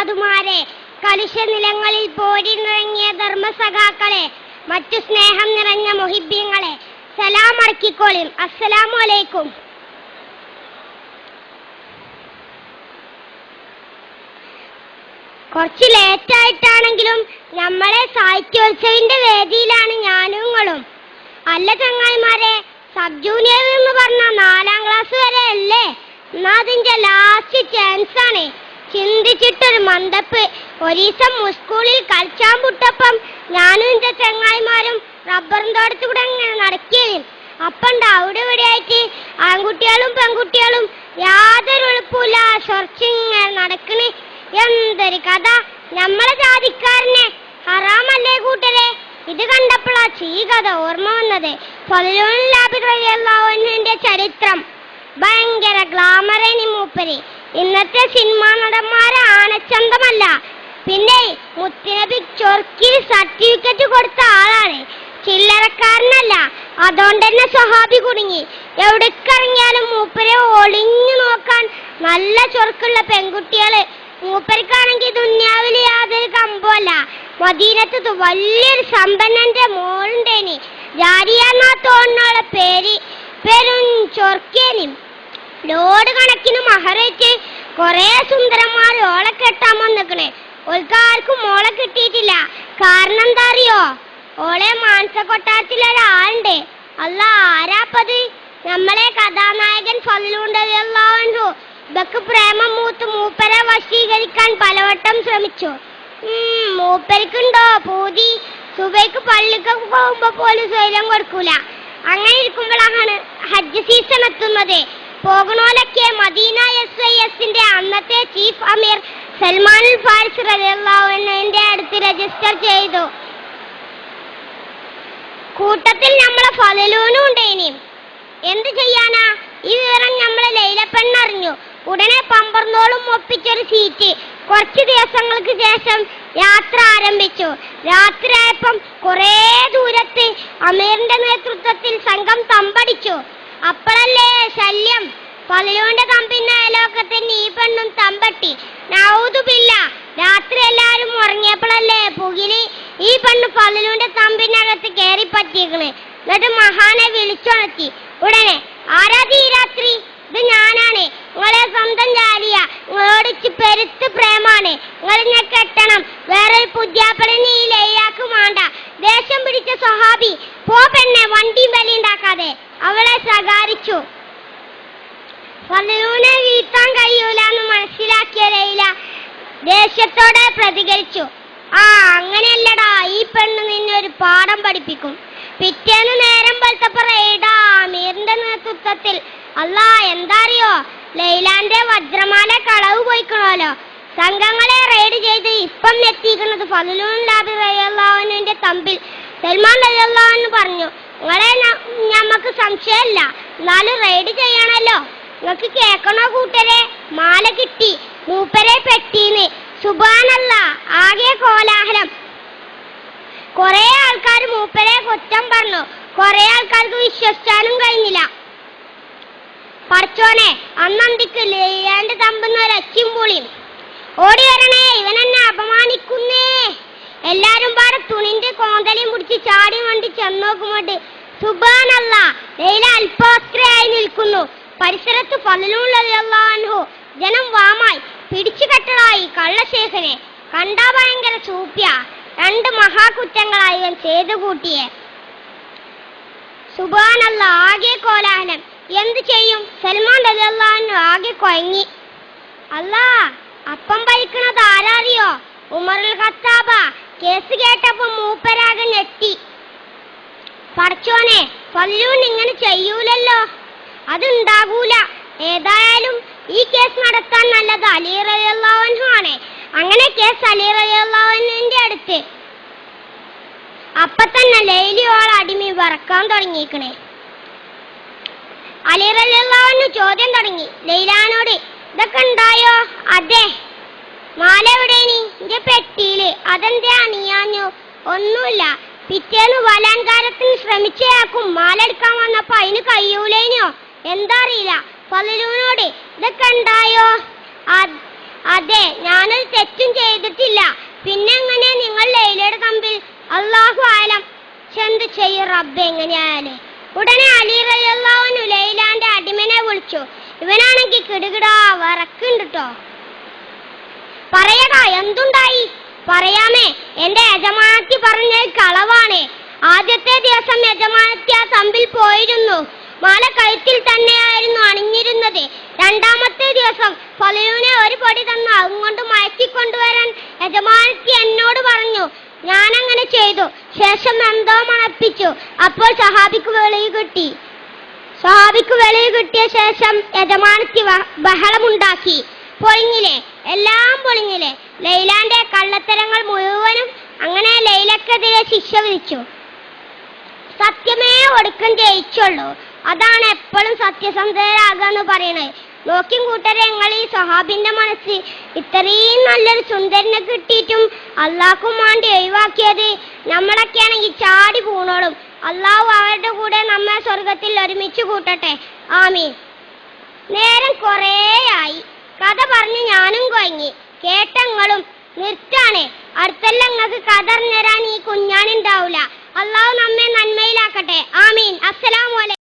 ഉസ്താദുമാരെ, കലുഷ നിലങ്ങളിൽ പോരിനിറങ്ങിയ ധർമ്മസഖാക്കളെ, മറ്റു സ്നേഹം നിറഞ്ഞ മുഹിബ്ബീങ്ങളെ, സലാം അർക്കിക്കോളിൻ. അസ്സലാമു അലൈക്കും. കുറച്ച് ലേറ്റായിട്ടാണെങ്കിലും നമ്മളെ സാഹിത്യോത്സവിന്റെ വേദിയിലാണ് ഞാനും നിങ്ങളും. അല്ല ചങ്ങായിമാരെ, സബ് ജൂനിയർ എന്ന് പറഞ്ഞ 4ാം ക്ലാസ് വരെ അല്ലേ? എന്നാ അതിന്റെ ലാസ്റ്റ് ചാൻസ് ആണ്. ചിന്തിച്ചിട്ടൊരു മന്ദപ്പ്. ഒരീസം സ്കൂളിൽ കളിച്ചാൻ വിട്ടപ്പം ഞാനും എന്റെ ചങ്ങായിമാരും റബ്ബറും തോട്ടത്തിൽ കൂടെ ഇങ്ങനെ നടക്കുകയും അപ്പണ്ട് അവിടെ ഇവിടെ ആയിട്ട് ആൺകുട്ടികളും പെൺകുട്ടികളും യാതൊരു എളുപ്പമില്ല ചൊറച്ചിങ്ങനെ നടക്കണ്. എന്തൊരു കഥ! നമ്മളെ ജാതിക്കാരനെ ഹറാമല്ലേ കൂട്ടരെ? ഇത് കണ്ടപ്പോഴാ ഈ കഥ ഓർമ്മ വന്നത്. ഫളിലുന്റെ ചരിത്രം ഭയങ്കര ഗ്ലാമറേനി മൂപ്പര്. ഇന്നത്തെ സിനിമാ നടന്മാരെ ആനച്ചന്തമല്ല. പിന്നെ മുത്തുനബി ചൊർക്കിൽ സർട്ടിഫിക്കറ്റ് കൊടുത്ത ആളാണ്, ചില്ലറക്കാരനല്ല. അതുകൊണ്ട് തന്നെ സ്വഹാബി കുടുങ്ങി. എവിടേക്കിറങ്ങിയാലും മൂപ്പരെ ഒളിഞ്ഞു നോക്കാൻ നല്ല ചൊറുക്കുള്ള പെൺകുട്ടികള്. മൂപ്പർക്കാണെങ്കിൽ ദുന്യാവില് യാതൊരു കമ്പമല്ല. മദീനത്ത് വലിയൊരു സമ്പന്നന്റെ മോളുണ്ടേനി, ജാരിയാന്നാ തോന്നുന്ന പേര്. പെരും ചൊർക്കേനി. ലോഡ് കണക്കിന് മഹറേറ്റ് കൊറേ സുന്ദരന്മാർ ഓളെ കെട്ടാൻ വന്നിക്കണേ. ഓൾക്കാർക്കും മോളെ കിട്ടിയിട്ടില്ല. കാരണം എന്താ അറിയോ? ഓളെ മാനസകൊട്ടാരത്തിലൊരാളുണ്ട്. അല്ല, ആരാപ്പത്? നമ്മളെ കഥാനായകൻ ഫളിലുണ്ടല്ലോ. ഇതൊക്കെ പ്രേമം മൂത്ത് മൂപ്പരെ വശീകരിക്കാൻ പലവട്ടം ശ്രമിച്ചു. മൂപ്പരിക്കുണ്ടോ പൂതി? സുബൈക്ക് പള്ളിക്കൊക്കെ പോകുമ്പോ പോലും സ്വൈര്യം കൊടുക്കൂല. അങ്ങനെ ഇരിക്കുമ്പോഴാണ് ഹജ്ജ് സീസൺ എത്തുന്നത്. പോകണോലൊക്കെ മദീന SISന്റെ അന്നത്തെ ചീഫ് അമീർ സൽമാൻ ഫാരിസ് റളിയല്ലാഹു അൻഹുവിന്റെ അടുത്ത് രജിസ്റ്റർ ചെയ്തു. കൂട്ടത്തിൽ നമ്മളെ ഫളിലൂനും ഉണ്ടേനി. എന്ത് ചെയ്യാനാ? ഈ വിവരം നമ്മളെ ലൈലപ്പെണ്ണറിഞ്ഞു. ഉടനെ പമ്പർന്നോളും ഒപ്പിച്ചൊരു സീറ്റ്. കുറച്ച് ദിവസങ്ങൾക്ക് ശേഷം യാത്ര ആരംഭിച്ചു. രാത്രിയായപ്പം കുറേ ദൂരത്ത് അമീറിന്റെ നേതൃത്വത്തിൽ സംഘം തമ്പടിച്ചു. അപ്പോഴല്ലേ ശല്യം. ഫളിലുവിന്റെ തമ്പിന്റെ അയലോക്കത്തിന് ഈ പെണ്ണും തമ്പട്ടി. നൗദുബില്ല. രാത്രി എല്ലാരും ഉറങ്ങിയപ്പോഴല്ലേ പുകില് ഈ പെണ്ണ് ഫളിലുവിന്റെ തമ്പിനകത്ത് കയറി പറ്റിയേക്കണ്. എന്നിട്ട് മഹാനെ വിളിച്ചുണർത്തി. ഉടനെ, ആരാധി ഈ രാത്രി? ഇത് ഞാനാണ്, നിങ്ങളെ സ്വന്തം ജാലിയ. നിങ്ങളോട് പെരുത്ത് പ്രേമാണ്. നിങ്ങൾ ഞാൻ കെട്ടണം. വേറെ പുതിയാപ്പളിന് ഈ ലൈലാക്ക് വേണ്ട. ദേഷ്യം പിടിച്ച സ്വഹാബി, പോ പെണ്ണെ, വണ്ടിയും ബലിയുണ്ടാക്കാതെ അവളെ ശകാരിച്ചു. ഫളിലുവിനെ വീഴ്ത്താൻ കഴിയൂലെന്ന് മനസ്സിലാക്കിയ ലൈല ദേഷ്യത്തോടെ പ്രതികരിച്ചു. അങ്ങനെയല്ലടാ, ഈ പെണ്ണ് നിന്നെ ഒരു പാഠം പഠിപ്പിക്കും. പിറ്റേന്ന് നേരം വെളുത്തപ്പോ റെയ്ഡാ അമീറിന്റെ നേതൃത്വത്തിൽ. അല്ലാ, എന്താ അറിയോ? ലൈലാന്റെ വജ്രമാല കളവ് പോയിക്കണല്ലോ. സംഘങ്ങളെ റെയ്ഡ് ചെയ്ത് ഇപ്പം എത്തിയിരിക്കുന്നത് ഫളിലുന്റെ തമ്പിൽ സൽമാൻ റളിയല്ലാഹു അൻഹു പറഞ്ഞു, നിങ്ങളെ ഞമ്മക്ക് സംശയമില്ല, എന്നാലും റെയ്ഡ് ചെയ്യണല്ലോ. നിങ്ങൾക്ക് കേൾക്കണോ കൂട്ടരെ? മാല കിട്ടി, മൂപ്പരെ പെട്ടീന്ന്. സുബ്ഹാനല്ലാഹ്, ആകെ കോലാഹലം. കൊറേ ആൾക്കാർ മൂപ്പരെ കുറ്റം പറഞ്ഞു. കൊറേ ആൾക്കാർക്ക് വിശ്വസിച്ചാനും കഴിഞ്ഞില്ല. പടച്ചോനെ, അന്നന്തിക്ക് ലൈലാന്റെ തമ്പുന്ന ഒരച്ചും പൊളിയും. ഓടി വരണേ, ഇവനെന്നെ അപമാനിക്കുന്നേ. എല്ലാരും പാടെ തുണിന്റെ കോന്തലയും പിടിച്ച് ചാടി വണ്ടി ചെന്നോക്കുമ്പോട്ട് സുബ്ഹാനല്ലാഹ്, ലൈല അല്പവസ്ത്രയായി നിൽക്കുന്നു. പരിസരത്ത് ഫളിലുള്ളു. ജനം വാമായി പിടിച്ചു കെട്ടളായി കള്ളശേഖനെ. കണ്ടാ ഭയങ്കര സൂപ്യ. 2 മഹാകുറ്റങ്ങളായി ഇവൻ ചെയ്തു കൂട്ടിയെ. സുബ്ഹാനല്ലാഹ്, ആകെ കോലാഹലം. എന്ത് ചെയ്യും? സൽമാൻ റളിയല്ലാഹു അൻഹു ആകെ കൊയങ്ങി. അല്ലാ, അപ്പം ഭരിക്കണത് ആരാറിയോ? ഉമറുൽ ഖത്താബ. കേസ് കേട്ടപ്പോ മൂപ്പരാകെ ഞെട്ടി. പടച്ചോനെ, ഫളിലൂൻ ഇങ്ങനെ ചെയ്യൂലല്ലോ. അതുണ്ടാകൂല. ഏതായാലും ഈ കേസ് നടത്താൻ നല്ലത് അലി റളിയല്ലാഹു അൻഹു ആണ്. അങ്ങനെ കേസ് അലി റളിയല്ലാഹു അൻഹുവിന്റെ അടുത്ത്. അപ്പൊ തന്നെ ലൈലിയോൾ അടിമി വറക്കാൻ തുടങ്ങിയിരിക്കണേ. അലി റളിയല്ലാഹു അൻഹു ചോദ്യം തുടങ്ങി ലൈലാനോട്. ഇതൊക്കെ ഉണ്ടായോ? അതെ. മാല എവിടേനി? എന്റെ പെട്ടിയില്. അതെന്തേ അണിയാഞ്ഞു? ഒന്നുമില്ല. പിറ്റേന്ന് ബലാത്കാരത്തിന് ശ്രമിച്ചയാൾക്കും മാല എടുക്കാൻ വന്നപ്പോ അതിന് കഴിയൂലേനോ? എന്താ അറിയില്ല. ഫളിലുവിനോട് ഇതൊക്കെ ഉണ്ടായോ? അതെ, ഞാനൊരു തെറ്റും ചെയ്തിട്ടില്ല. പിന്നെ എങ്ങനെ നിങ്ങൾ ലൈലയുടെ തമ്പിൽ? അല്ലാഹു ആലം. എന്ത് ചെയ്യും റബ്ബ് എങ്ങനെയായാലേ. ഉടനെ അലി റളിയല്ലാഹു അൻഹു ലൈലാന്റെ അടിമനെ വിളിച്ചു. ഇവനാണെങ്കിൽ കിടുകിടാ വിറക്കുണ്ട് ട്ടോ. പറയടാ, എന്തുണ്ടായി? പറയാമേ, എന്റെ യജമാനത്തി പറഞ്ഞത് കളവാണ്. ആദ്യത്തെ ദിവസം യജമാനത്തി ആ തമ്പിൽ പോയിരുന്നു. മാല കഴുത്തിൽ തന്നെയായിരുന്നു അണിഞ്ഞിരുന്നത്. രണ്ടാമത്തെ ദിവസം ഫലൂനെ ഒരു പൊടി തന്നു അതുകൊണ്ട് മയക്കിക്കൊണ്ടുവരാൻ യജമാനത്തി എന്നോട് പറഞ്ഞു. ഞാനങ്ങനെ ചെയ്തു. ശേഷം എന്തോ മണപ്പിച്ചു. അപ്പോൾ സഹാബിക്ക് വെളിവ് കിട്ടിയ ശേഷം യജമാനത്തി ബഹളമുണ്ടാക്കി. പൊളിഞ്ഞില്ലേ, എല്ലാം പൊളിഞ്ഞില്ലേ. ലൈലാന്റെ കള്ളത്തരങ്ങൾ മുഴുവനും. അങ്ങനെ ലൈലക്കെതിരെ ശിക്ഷ വിധിച്ചു. സത്യമേ ഒടുക്കം ജയിച്ചുള്ളൂ. അതാണ് എപ്പോഴും സത്യസന്ധരാകാന്ന് പറയണത്. നോക്കിയും കൂട്ടരെ, ഞങ്ങൾ ഈ സഹാബിന്റെ മനസ്സ് ഇത്രയും നല്ലൊരു സുന്ദരനെ കിട്ടിയിട്ടും അള്ളാഹ്ക്കും വേണ്ടി ഒഴിവാക്കിയത്. നമ്മളൊക്കെ ആണെങ്കിൽ ചാടി പൂണോളും. അള്ളാഹു അവരുടെ കൂടെ നമ്മെ സ്വർഗത്തിൽ ഒരുമിച്ച് കൂട്ടട്ടെ, ആമീൻ. നേരം കുറേയായി. കഥ പറഞ്ഞ് ഞാനും കൊയങ്ങി. കേട്ടങ്ങളും നിർത്താണേ. അടുത്തെല്ലാം നിങ്ങൾക്ക് കഥ അറിഞ്ഞുതരാൻ ഈ കുഞ്ഞാനുണ്ടാവൂല. അള്ളാഹു നമ്മെ നന്മയിലാക്കട്ടെ, ആമീൻ. അസ്സലാമു അലൈക്കും.